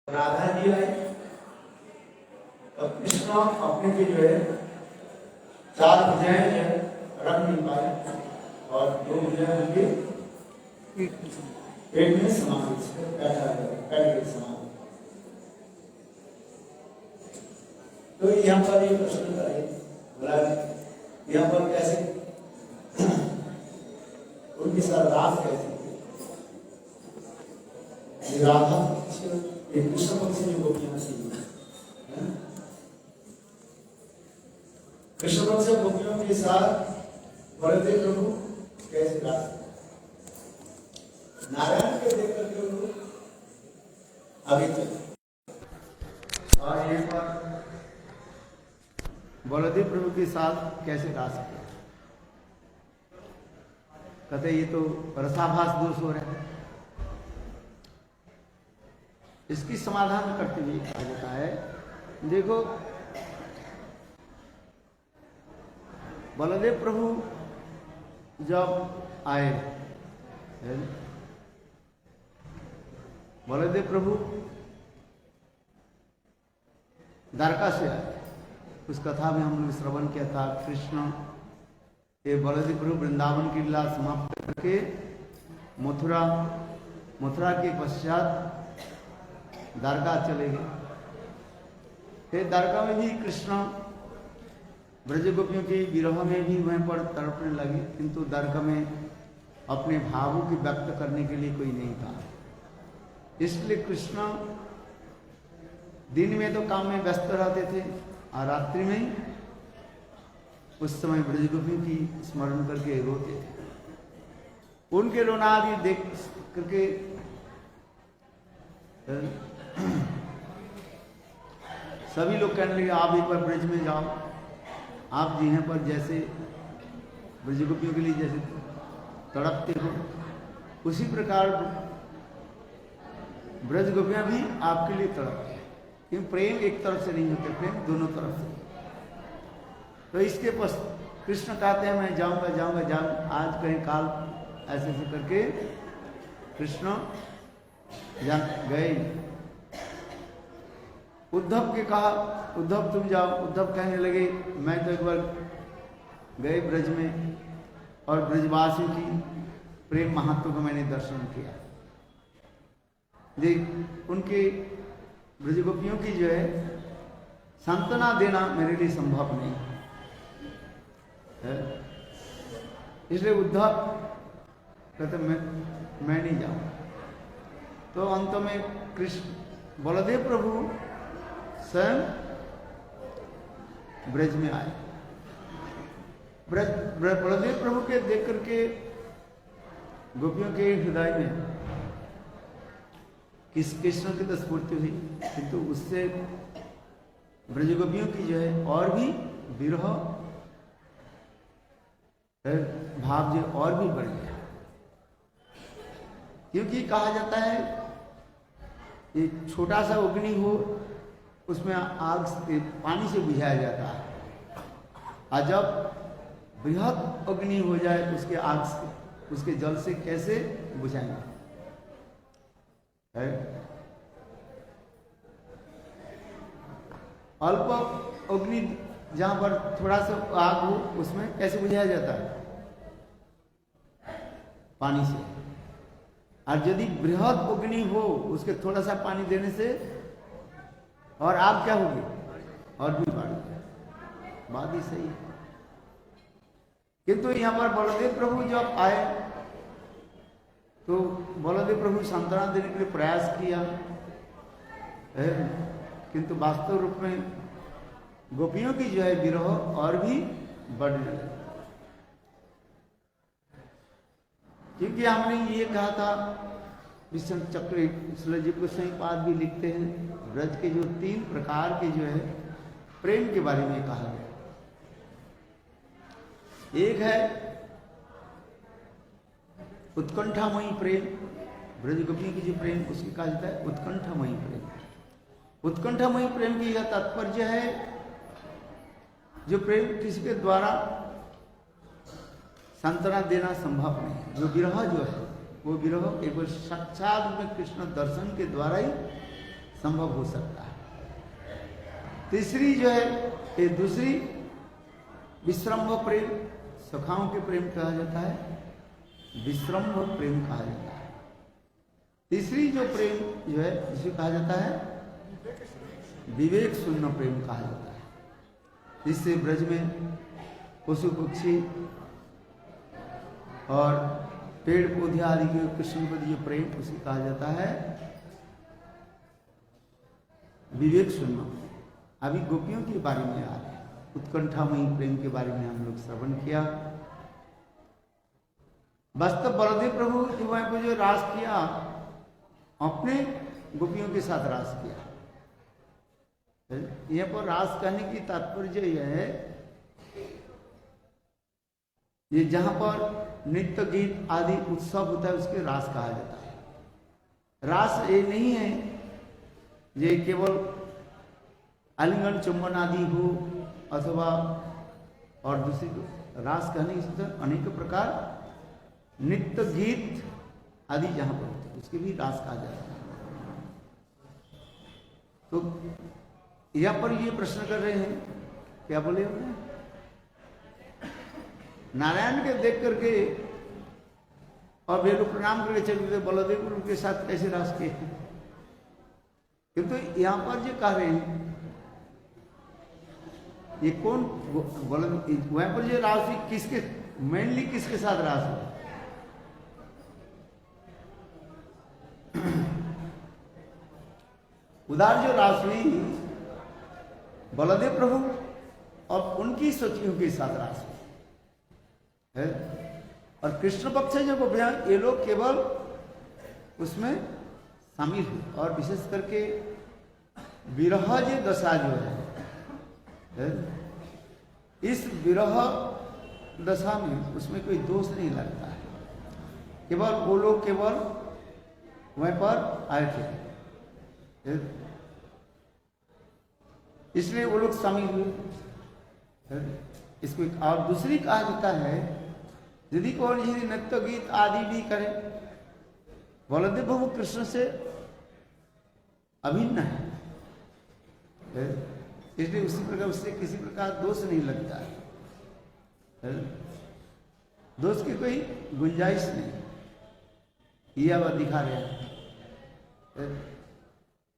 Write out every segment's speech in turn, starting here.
राधा जी आए तो कृष्ण अपने की जो है चार भुजाएं रख नहीं पाए और दो भुजाएं उनके पेट में समावेश समान। तो यहाँ पर ये प्रश्न करें बोला यहाँ पर कैसे उनकी सरदार कैसे राधा कृष्ण पक्ष में गोपियां थी। कृष्ण पक्ष गोपियों के साथ बलदेव प्रभु कैसे रास नारायण के देख करके लोग आगे चले और यहाँ पर बलदेव प्रभु के साथ कैसे रास किया। कहते ये तो रसाभास दोष हो रहा है। इसकी समाधान करते हुए कहा जाता है, देखो बलदेव प्रभु जब आए, बलदेव प्रभु द्वारका से आए। उस कथा में हम लोग श्रवण किया था, कृष्ण ये बलदेव प्रभु वृंदावन की लीला समाप्त करके मथुरा के पश्चात द्वारका चले गए। फिर द्वारका में भी कृष्ण ब्रज गोपियों के विरह में भी वहीं पर तड़पने लगे, किंतु द्वारका में अपने भावों की व्यक्त करने के लिए कोई नहीं था। इसलिए कृष्ण दिन में तो काम में व्यस्त रहते थे और रात्रि में उस समय ब्रज गोपियों की स्मरण करके रोते थे। उनके रोना भी देख करके सभी लोग कहने लगे आप एक बार ब्रज में जाओ, आप जी हैं पर जैसे ब्रज गोपियों के लिए जैसे तड़पते हो उसी प्रकार ब्रज गोपियां भी आपके लिए तड़पते हैं। क्योंकि प्रेम एक तरफ से नहीं होते, प्रेम दोनों तरफ से। तो इसके पास कृष्ण कहते हैं मैं जाऊंगा आज कहीं काल ऐसे ऐसे करके कृष्ण गए। उद्धव के कहा उद्धव तुम जाओ। उद्धव कहने लगे मैं तो एक बार गए ब्रज में और ब्रजवासियों की प्रेम महत्व को मैंने दर्शन किया। देख उनके ब्रज गोपियों की जो है सांत्वना देना मेरे लिए संभव नहीं है। इसलिए उद्धव कहते मैं नहीं जाऊंगा। तो अंत में कृष्ण बलदेव प्रभु स्वयं ब्रज में आए। बलदेव प्रभु के देख करके गोपियों के हृदय में किस कृष्ण की तो स्फूर्ति हुई, किंतु उससे ब्रज गोपियों की जो है और भी विरह भाव जो और भी बढ़ गया। क्योंकि कहा जाता है एक छोटा सा अग्नि हो उसमें आग से पानी से बुझाया जाता है, और जब बृहद अग्नि हो जाए उसके आग से उसके जल से कैसे बुझाएंगे। अल्प अग्नि जहां पर थोड़ा सा आग हो उसमें कैसे बुझाया जाता है, पानी से। और यदि बृहद अग्नि हो उसके थोड़ा सा पानी देने से और आग क्या होगी और भी बढ़ बात ही सही है। किंतु यहाँ पर बलदेव प्रभु जब आए तो बलदेव प्रभु सांत्वना देने के लिए प्रयास किया, किंतु वास्तव रूप में गोपियों की जो है विरह और भी बढ़ने लगे। क्योंकि हमने ये कहा था विष्णु चक्र शिलाजीव गोस्वामी पाद भी लिखते हैं ब्रज के जो 3 प्रकार के जो है प्रेम के बारे में कहा गया। एक है उत्कंठामयी प्रेम, ब्रज गोपियों की जो प्रेम उसकी कहा जाता है उत्कंठामयी प्रेम। उत्कंठामयी प्रेम की यह तात्पर्य है जो प्रेम किसी के द्वारा सांत्वना देना संभव नहीं। जो विरह जो है वो विरह केवल साक्षात में कृष्ण दर्शन के द्वारा ही संभव हो सकता है। तीसरी जो है ये दूसरी विश्रम्भ प्रेम, सखाओं के प्रेम कहा जाता है, विश्रम्भ प्रेम कहा जाता है। तीसरी जो प्रेम जो है जिसे कहा जाता है विवेक शून्य प्रेम कहा जाता है, जिससे ब्रज में पशु पक्षी और पेड़ पौधे आदि के कृष्ण को जो प्रेम उसे कहा जाता है विवेक शून्य। अभी गोपियों के बारे में आ रहे हैं, उत्कंठामयी प्रेम के बारे में हम लोग श्रवण किया। वास्तव बलदेव प्रभु जो वहां पर जो रास किया, अपने गोपियों के साथ रास किया। यहाँ पर रास कहने की तात्पर्य यह है, ये जहां पर नृत्य गीत आदि उत्सव होता है उसके रास कहा जाता है। रास ये नहीं है ये केवल आलिंगन चुंबन आदि हो अथवा और दूसरी रास कहने की अनेक प्रकार नृत्य गीत आदि जहां पर होते हैं उसके भी रास कहा जाता है। तो यहाँ पर ये प्रश्न कर रहे हैं, क्या बोले उन्होंने, नारायण के देख करके और वे लोग प्रणाम करके चले गए, बलदेव उनके साथ कैसे रास किए। किंतु यहाँ पर जो कह रहे हैं ये कौन वहां पर जो रास किसके मेनली किसके साथ रास हो, उदार जो रास हुई बलदेव प्रभु और उनकी सखियों के साथ रास हुई है। और कृष्ण पक्ष जो गोपियां ये लोग केवल उसमें शामिल है। और विशेष करके विरह जो दशा जो है इस विरह दशा में उसमें कोई दोष नहीं लगता है, केवल वो लोग केवल वहीं पर आए थे इसलिए वो लोग शामिल हुए। इसको और दूसरी कहा जाता है यदि कौन यदि नृत्य गीत आदि भी करे, बलदेव प्रभु कृष्ण से अभिन्न है, इसलिए उसी प्रकार उससे किसी प्रकार दोष नहीं लगता है, दोष की कोई गुंजाइश नहीं। यह वह दिखा रहे हैं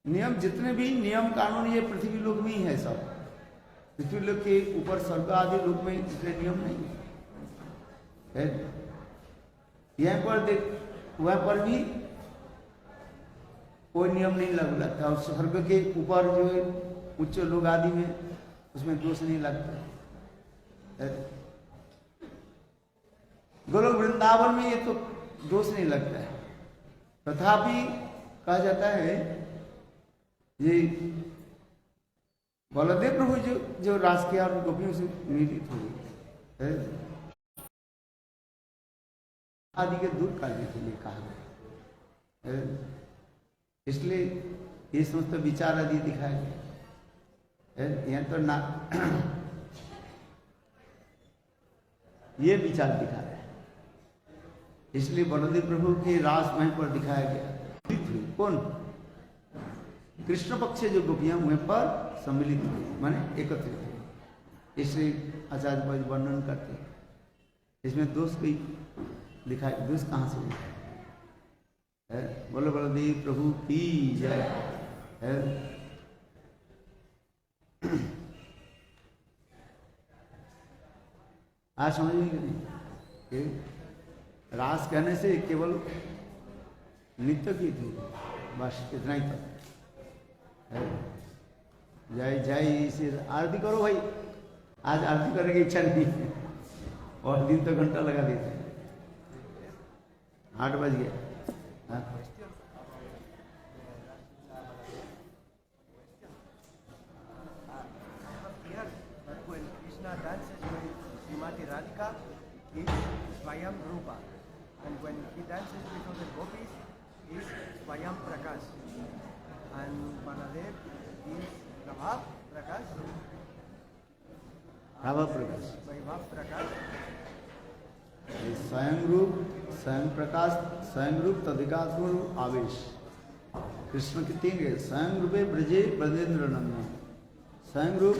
नियम, जितने भी नियम कानून ये पृथ्वी लोक में ही है सब। पृथ्वी लोक के ऊपर स्वर्ग आदि लोक में इतने नियम नहीं है। यहाँ पर देख वहां पर भी कोई नियम नहीं लागू लगता, और स्वर्ग के ऊपर जो है उच्च लोग आदि में उसमें दोष नहीं लगता। गोलोक वृंदावन में ये तो दोष नहीं लगता है, तथापि कहा जाता है ये बलदेव प्रभु जो रास किया और गोपियों से मिलित हो गए आदि के दूर करने के लिए कहा गया, इसलिए ये समस्त विचार आदि दिखाया गया। यहाँ तो ना ये विचार दिखा रहे हैं, इसलिए बलदेव प्रभु के रास वहीं पर दिखाया गया। कौन कृष्ण पक्ष जो गोपियां वहीं पर सम्मिलित हुई, माने एकत्रित हुई, इसलिए आचार्य वर्णन करते हैं। इसमें दोष कोई दिखाई, दोष कहाँ से है? बोलो बलदेव प्रभु की जय है। आज समझ नहीं रास कहने से केवल नृत्य की थी, बस इतना ही तक। जय जय श्री आरती करो भाई, आज आरती करने की इच्छा नहीं है और दिन तो घंटा लगा देते हैं, 8 बज गया। Radhika is Swayam Rupa, and when he dances before the gopis is Swayam Prakash, and Baladev is Prabhav Prakash. Prabhav Prakash. Vaibhav Prakash. स्वयं रूप, स्वयं प्रकाश, स्वयं रूप तदिका आवेश। कृष्ण के तीन है, स्वयं रूपे ब्रजे ब्रजेंद्र नंदन, स्वयं रूप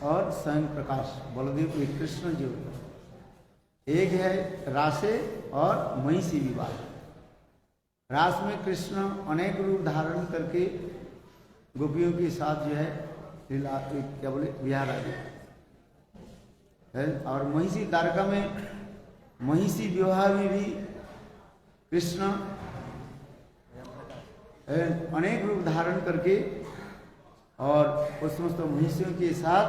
और स्वयं प्रकाश बलदेव एक कृष्ण जो एक है रासे और महिषी विवाह। रास में कृष्ण अनेक रूप धारण करके गोपियों के साथ जो है लीला क्या बोले विहार आदि है। और महिषी द्वारका में महिषी विवाह में भी कृष्ण अनेक रूप धारण करके और उस समस्त महिषियों के साथ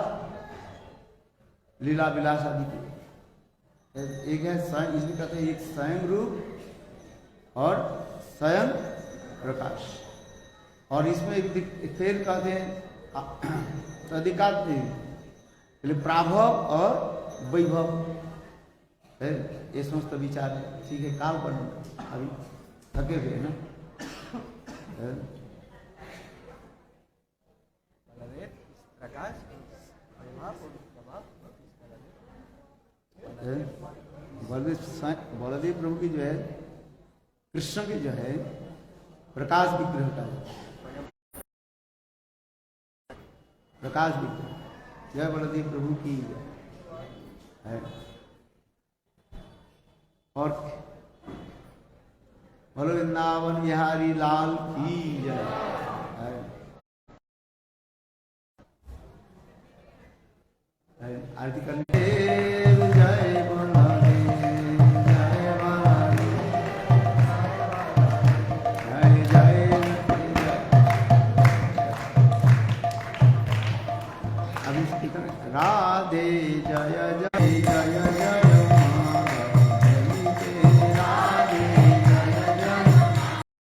लीला विलास आदि के एक है स्वयं, इसलिए कहते हैं एक स्वयं रूप और स्वयं प्रकाश। और इसमें एक फिर कहते हैं अधिकार प्राभव और वैभव है, ये समस्त विचार है। ठीक है, काल पर अभी थके हुए ना प्रकाश बलदेव प्रभु की जो है कृष्ण की जो है प्रकाश विग्रह का प्रकाश विग्रह जय बलदेव प्रभु की है। और बोलो वृंदावन बिहारी लाल की जय है। आरती करने